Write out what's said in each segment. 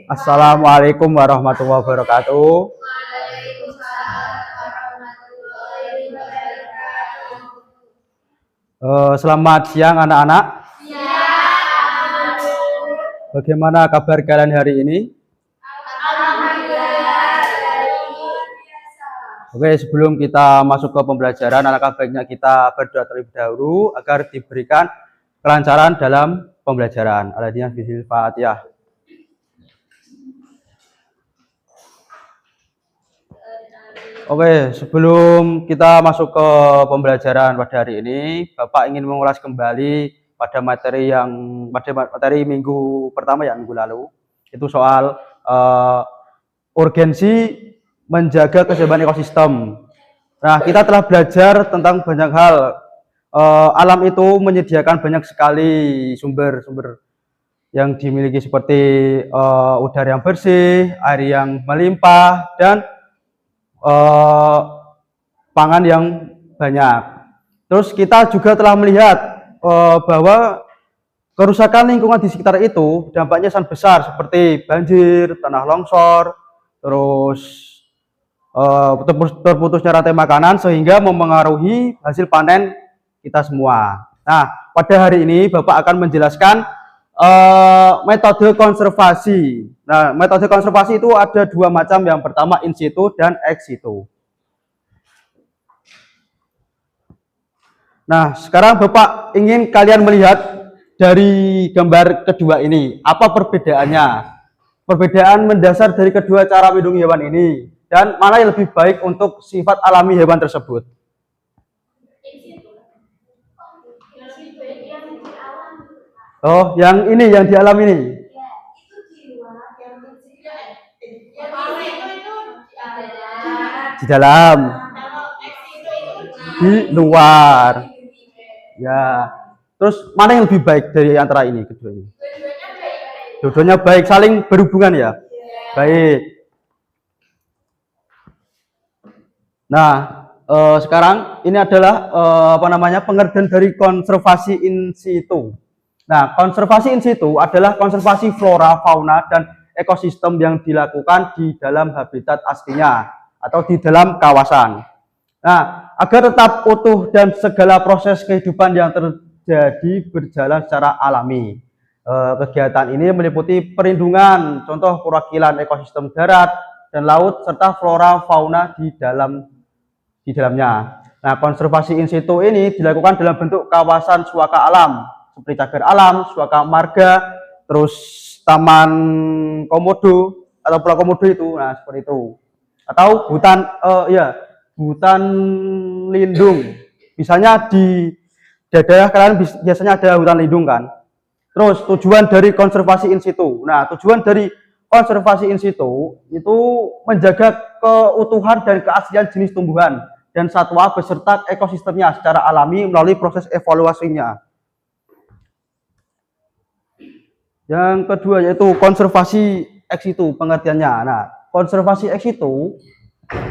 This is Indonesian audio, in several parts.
Assalamualaikum warahmatullahi wabarakatuh. Selamat siang anak-anak. Bagaimana kabar kalian hari ini? Oke, sebelum kita masuk ke pembelajaran, alangkah baiknya kita berdoa terlebih dahulu agar diberikan kelancaran dalam pembelajaran. Al-Fatihah bismillahirrahmanirrahim. Oke, sebelum kita masuk ke pembelajaran pada hari ini, Bapak ingin mengulas kembali pada materi minggu pertama minggu lalu. Itu soal urgensi menjaga keseimbangan ekosistem. Nah, kita telah belajar tentang banyak hal. Alam itu menyediakan banyak sekali sumber-sumber yang dimiliki seperti udara yang bersih, air yang melimpah, dan pangan yang banyak. Terus kita juga telah melihat bahwa kerusakan lingkungan di sekitar itu dampaknya sangat besar seperti banjir, tanah longsor, terus terputusnya rantai makanan sehingga mempengaruhi hasil panen kita semua. Nah, pada hari ini Bapak akan menjelaskan metode konservasi. Nah, metode konservasi itu ada dua macam. Yang pertama in situ dan ex situ. Nah, sekarang Bapak ingin kalian melihat dari gambar kedua ini, apa perbedaannya? Perbedaan mendasar dari kedua cara melindungi hewan ini, dan mana yang lebih baik untuk sifat alami hewan tersebut. Oh, yang ini, yang di alam ini. Di dalam. Di luar. Ya. Terus mana yang lebih baik dari antara ini kedua ini? Dua-duanya baik, saling berhubungan ya. Baik. Nah, sekarang ini adalah pengertian dari konservasi in situ. Nah, konservasi in situ adalah konservasi flora, fauna, dan ekosistem yang dilakukan di dalam habitat aslinya atau di dalam kawasan. Nah, agar tetap utuh dan segala proses kehidupan yang terjadi berjalan secara alami. Kegiatan ini meliputi perlindungan, contoh perwakilan ekosistem darat dan laut, serta flora, fauna di dalamnya. Nah, konservasi in situ ini dilakukan dalam bentuk kawasan suaka alam, seperti cagar alam, suaka marga, terus taman komodo atau pulau komodo itu, nah seperti itu. Atau hutan lindung. Misalnya di daerah kalian biasanya ada hutan lindung kan. Terus tujuan dari konservasi in situ. Nah, tujuan dari konservasi in situ itu menjaga keutuhan dan keaslian jenis tumbuhan dan satwa beserta ekosistemnya secara alami melalui proses evaluasinya. Yang kedua yaitu konservasi ex situ pengertiannya. Nah, konservasi ex situ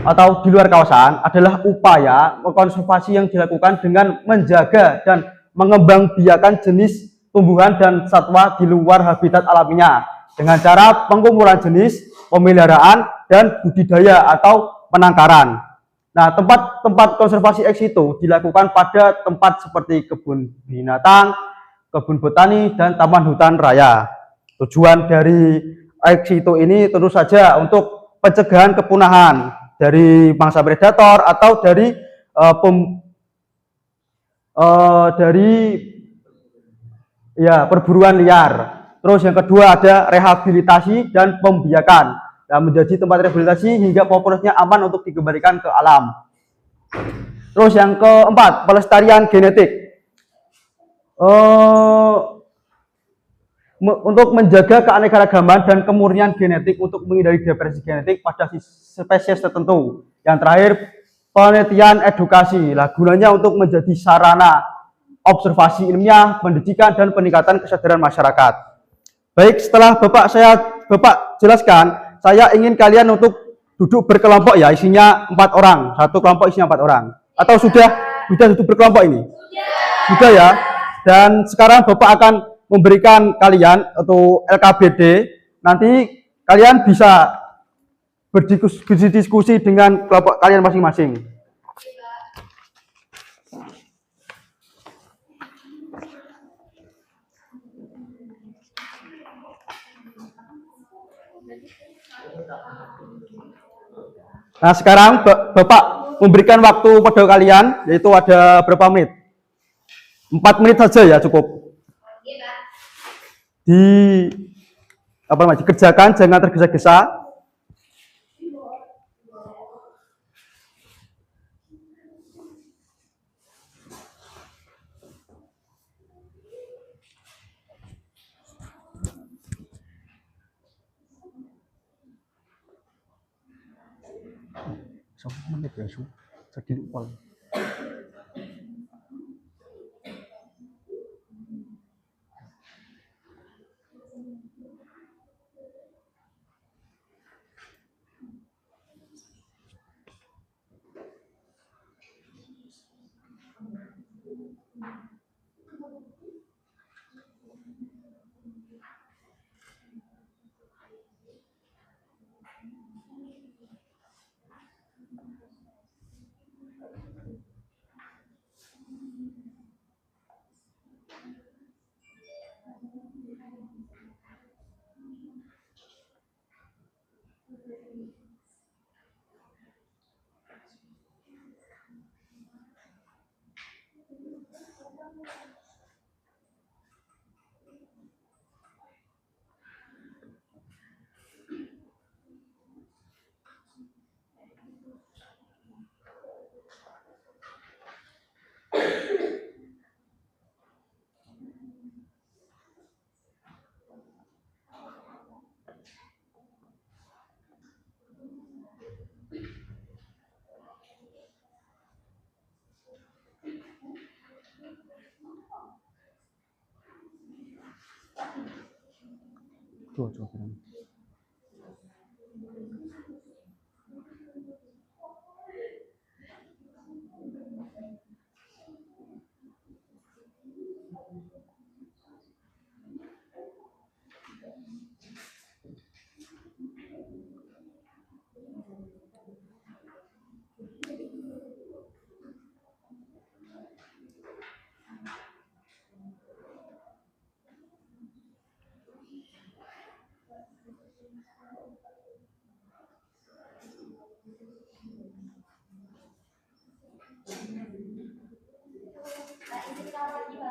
atau di luar kawasan adalah upaya konservasi yang dilakukan dengan menjaga dan mengembangbiakan jenis tumbuhan dan satwa di luar habitat alaminya dengan cara pengumpulan jenis, pemeliharaan, dan budidaya atau penangkaran. Nah, tempat konservasi ex situ dilakukan pada tempat seperti kebun binatang, kebun botani, dan taman hutan raya. Tujuan dari ex situ ini tentu saja untuk pencegahan kepunahan dari mangsa predator atau dari perburuan liar. Terus yang kedua ada rehabilitasi dan pembiakan. Nah, menjadi tempat rehabilitasi hingga populasinya aman untuk dikembalikan ke alam. Terus yang keempat, pelestarian genetik. Untuk menjaga keanekaragaman dan kemurnian genetik untuk menghindari depresi genetik pada spesies tertentu. Yang terakhir, penelitian edukasi. Lah, gunanya untuk menjadi sarana observasi ilmiah, pendidikan, dan peningkatan kesadaran masyarakat. Baik, setelah Bapak jelaskan, saya ingin kalian untuk duduk berkelompok ya, isinya 4 orang. Satu kelompok isinya 4 orang. Atau sudah duduk berkelompok ini? Sudah ya. Dan sekarang Bapak akan memberikan kalian atau LKBD, nanti kalian bisa berdiskusi dengan kelompok kalian masing-masing. Nah, sekarang Bapak memberikan waktu pada kalian, yaitu ada berapa menit? 4 menit saja ya cukup. Dikerjakan, jangan tergesa-gesa. Menit ya, jadi lupa.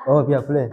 Oh, iya boleh.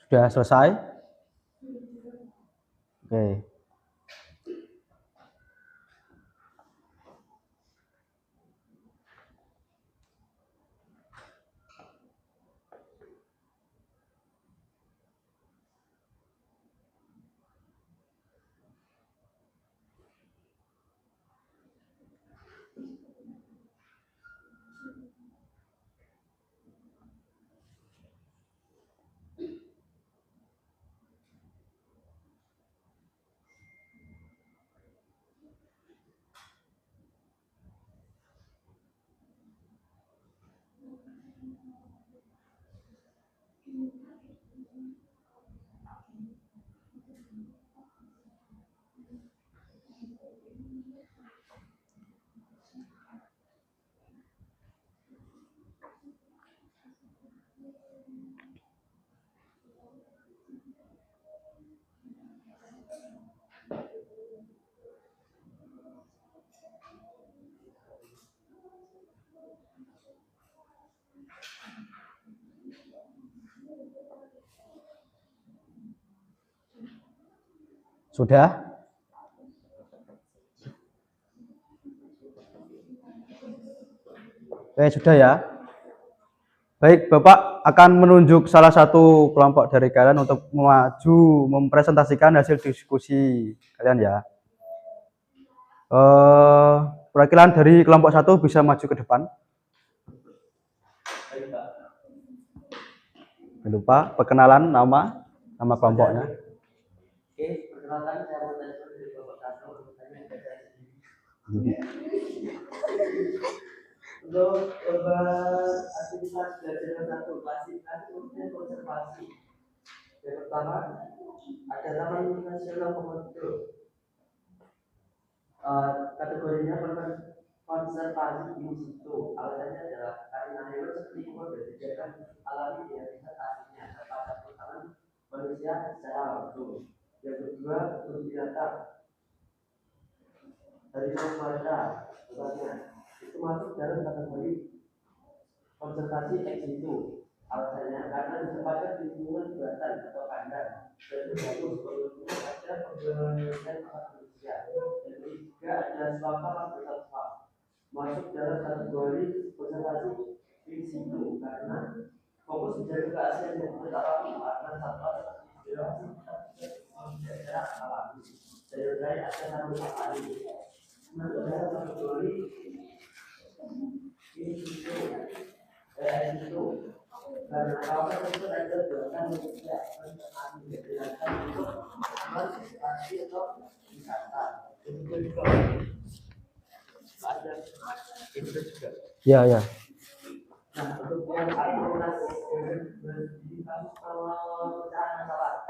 Sudah selesai? Oke. Sudah? Oke, sudah ya. Baik, Bapak akan menunjuk salah satu kelompok dari kalian untuk maju mempresentasikan hasil diskusi kalian ya. Perwakilan dari kelompok satu bisa maju ke depan. Jangan lupa perkenalan nama kelompoknya. Oke, perkenalkan saya Muhammad dari kelompok satu. Untuk aktivitas belajar satu klasifikasi kemudian konservasi. Yang pertama ada Taman Nasional Komodo. Kategorinya konservasi in situ. Alasannya adalah karena hewan seperti komodo dijaga alami dengan habitatnya terhadap pertahanan manusia secara langsung. Yang kedua untuk binatang dari Sumatera, itu masuk dalam kategori konservasi ex situ. Alasannya karena ditempatkan di lingkungan buatan atau kandang dan bagus untuk ada pembelajaran manusia. Dan ketiga ada swasta bersama masuk dalam kategori konservasi ex situ karena fokus menjaga keaslian dan ketatapan karena satwa seperti secara alami. Dari lain ada satu kali masuk dalam kategori ini itu karena kawasan itu ada buatan manusia pasti atau wisata itu juga ada itu juga Ya, ya. nah untuk yang aktivitas kalau pecahan masalah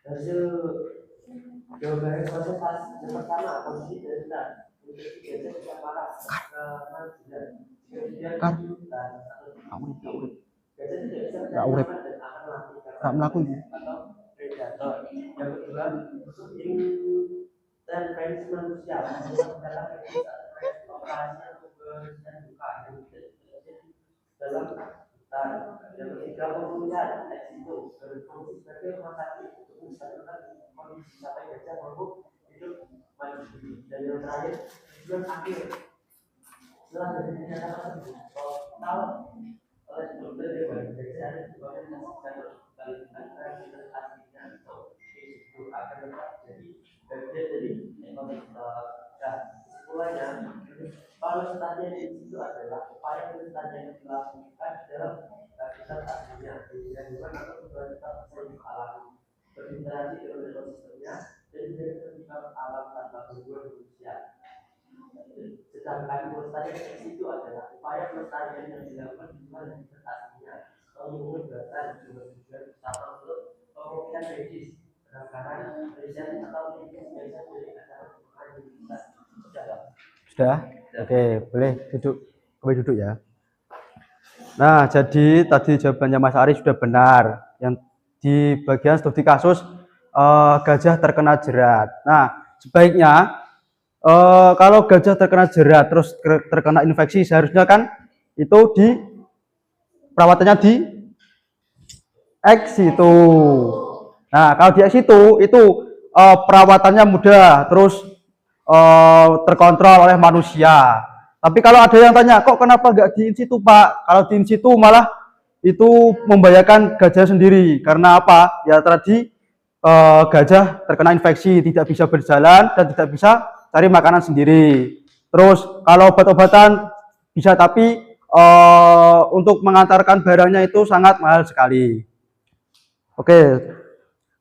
hasil jawabannya proses yang pertama kondisi darurat untuk biasa tidak marah kemudian Nggak urip. Nggak melaku ini. atau predator. Yang kedua untuk intervensi manusia dalam operasi atau kebersihan buka dalam hutan. Yang ketiga pemulihan itu berfungsi sebagai rumah sakit untuk menstabilkan kondisi sampai gajah mampu hidup mandiri. Dan yang terakhir tujuan akhir setelah dari dinyatakan total oleh dokter dewan gajah ada dikonsentrasikan dan aslinya atau itu akan tetap jadi bagian dari ekonomi. Nah, kesimpulannya pelestarian di situ adalah upaya pelestarian yang dilakukan dalam habitat aslinya sehingga hewan atau tetap hidup alami berinteraksi dengan ekosistemnya dan menjaga keseimbangan alam tanpa gangguan manusia. Sedangkan pelestarian di situ adalah upaya pelestarian yang dilakukan di luar habitat aslinya menggunakan data juga tujuan utama untuk pemulihan medis, penangkaran, riset atau mitigasi dari acara penyelidikan. Sudah? Oke, boleh duduk. Boleh duduk ya. Nah, jadi tadi jawabannya Mas Ari sudah benar. Yang di bagian studi kasus gajah terkena jerat. Nah, sebaiknya kalau gajah terkena jerat terus terkena infeksi, seharusnya kan itu di perawatannya di ex situ. Nah, kalau di ex situ itu perawatannya mudah, terus terkontrol oleh manusia. Tapi kalau ada yang tanya, kok kenapa nggak di in situ, Pak? Kalau di in situ malah itu membahayakan gajah sendiri. Karena apa? Ya tadi gajah terkena infeksi, tidak bisa berjalan dan tidak bisa cari makanan sendiri. Terus kalau obat-obatan bisa, tapi untuk mengantarkan barangnya itu sangat mahal sekali. Oke,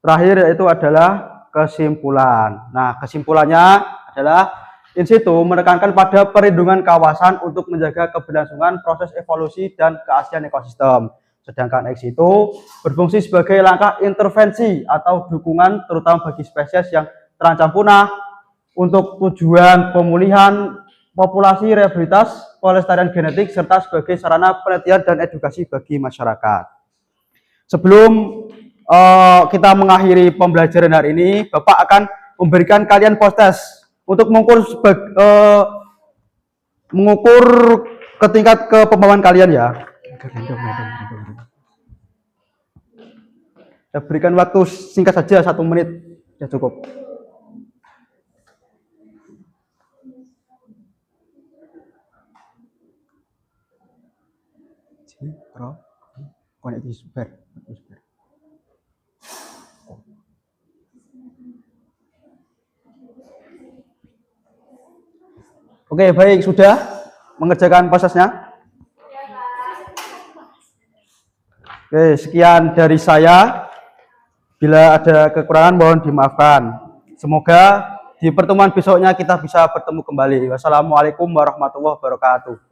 terakhir yaitu adalah kesimpulan. Nah, kesimpulannya adalah in situ menekankan pada perlindungan kawasan untuk menjaga keberlangsungan proses evolusi dan keaslian ekosistem. Sedangkan ex situ berfungsi sebagai langkah intervensi atau dukungan terutama bagi spesies yang terancam punah untuk tujuan pemulihan populasi, rehabilitas, pelestarian genetik, serta sebagai sarana penelitian dan edukasi bagi masyarakat. Sebelum kita mengakhiri pembelajaran hari ini, Bapak akan memberikan kalian post-test untuk mengukur ke tingkat kepemahaman kalian ya. Saya berikan waktu singkat saja, 1 menit, ya cukup. Bro. Konek disper. Oke, baik, sudah mengerjakan prosesnya. Oke, sekian dari saya. Bila ada kekurangan mohon dimaafkan. Semoga di pertemuan besoknya kita bisa bertemu kembali. Wassalamualaikum warahmatullahi wabarakatuh.